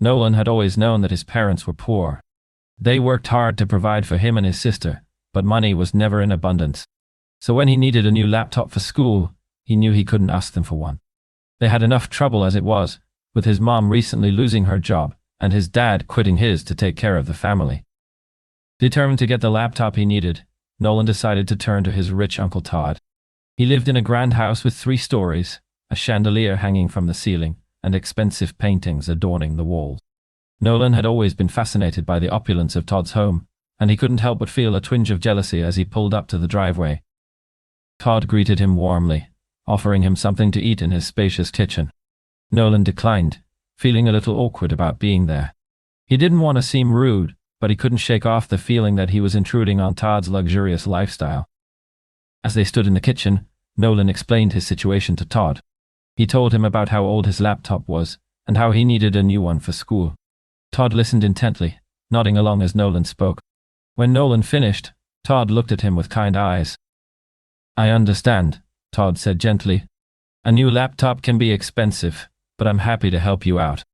Nolan had always known that his parents were poor. They worked hard to provide for him and his sister, but money was never in abundance. So when he needed a new laptop for school, he knew he couldn't ask them for one. They had enough trouble as it was, with his mom recently losing her job and his dad quitting his to take care of the family. Determined to get the laptop he needed, Nolan decided to turn to his rich Uncle Todd. He lived in a grand house with 3 stories, a chandelier hanging from the ceiling, and expensive paintings adorning the walls. Nolan had always been fascinated by the opulence of Todd's home, and he couldn't help but feel a twinge of jealousy as he pulled up to the driveway. Todd greeted him warmly, offering him something to eat in his spacious kitchen. Nolan declined, feeling a little awkward about being there. He didn't want to seem rude, but he couldn't shake off the feeling that he was intruding on Todd's luxurious lifestyle. As they stood in the kitchen, Nolan explained his situation to Todd. He told him about how old his laptop was, and how he needed a new one for school. Todd listened intently, nodding along as Nolan spoke. When Nolan finished, Todd looked at him with kind eyes. "I understand," Todd said gently. "A new laptop can be expensive, but I'm happy to help you out."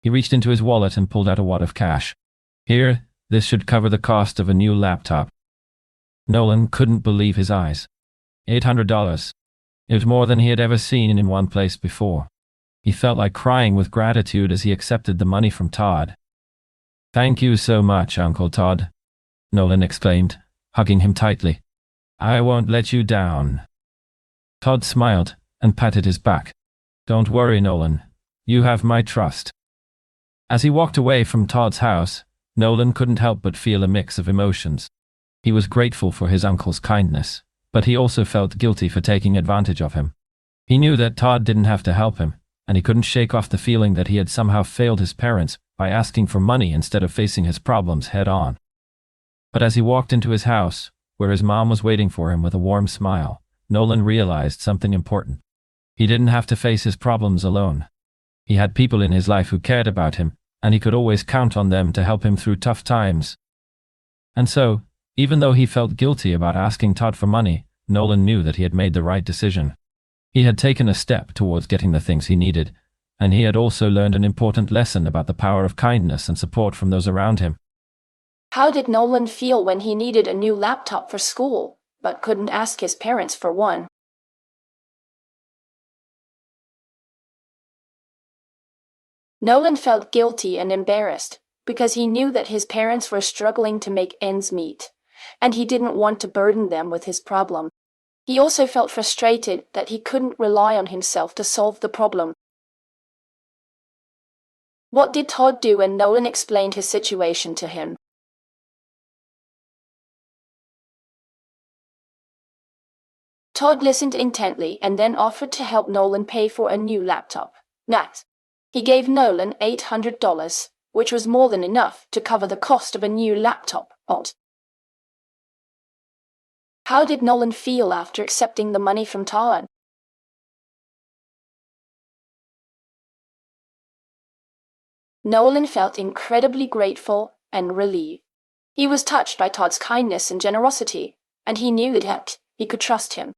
He reached into his wallet and pulled out a wad of cash. "Here, this should cover the cost of a new laptop." Nolan couldn't believe his eyes. $800. It was more than he had ever seen in one place before. He felt like crying with gratitude as he accepted the money from Todd. "Thank you so much, Uncle Todd," Nolan exclaimed, hugging him tightly. "I won't let you down." Todd smiled and patted his back. "Don't worry, Nolan. You have my trust." As he walked away from Todd's house, Nolan couldn't help but feel a mix of emotions. He was grateful for his uncle's kindness, but he also felt guilty for taking advantage of him. He knew that Todd didn't have to help him, and he couldn't shake off the feeling that he had somehow failed his parents by asking for money instead of facing his problems head-on. But as he walked into his house, where his mom was waiting for him with a warm smile, Nolan realized something important. He didn't have to face his problems alone. He had people in his life who cared about him, and he could always count on them to help him through tough times. And so, even though he felt guilty about asking Todd for money, Nolan knew that he had made the right decision. He had taken a step towards getting the things he needed, and he had also learned an important lesson about the power of kindness and support from those around him. How did Nolan feel when he needed a new laptop for school, but couldn't ask his parents for one? Nolan felt guilty and embarrassed because he knew that his parents were struggling to make ends meet, and he didn't want to burden them with his problem. He also felt frustrated that he couldn't rely on himself to solve the problem. What did Todd do when Nolan explained his situation to him? Todd listened intently and then offered to help Nolan pay for a new laptop. Next, he gave Nolan $800, which was more than enough to cover the cost of a new laptop. How did Nolan feel after accepting the money from Todd? Nolan felt incredibly grateful and relieved. He was touched by Todd's kindness and generosity, and he knew that he could trust him.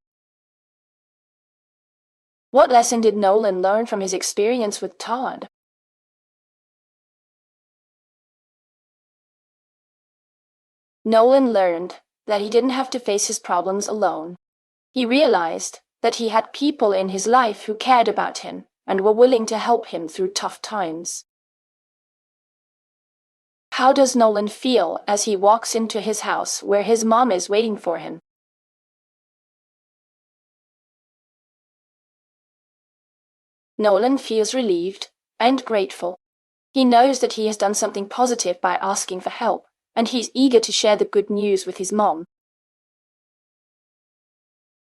What lesson did Nolan learn from his experience with Todd? Nolan learned that he didn't have to face his problems alone. He realized that he had people in his life who cared about him and were willing to help him through tough times. How does Nolan feel as he walks into his house where his mom is waiting for him? Nolan feels relieved and grateful. He knows that he has done something positive by asking for help, and he's eager to share the good news with his mom.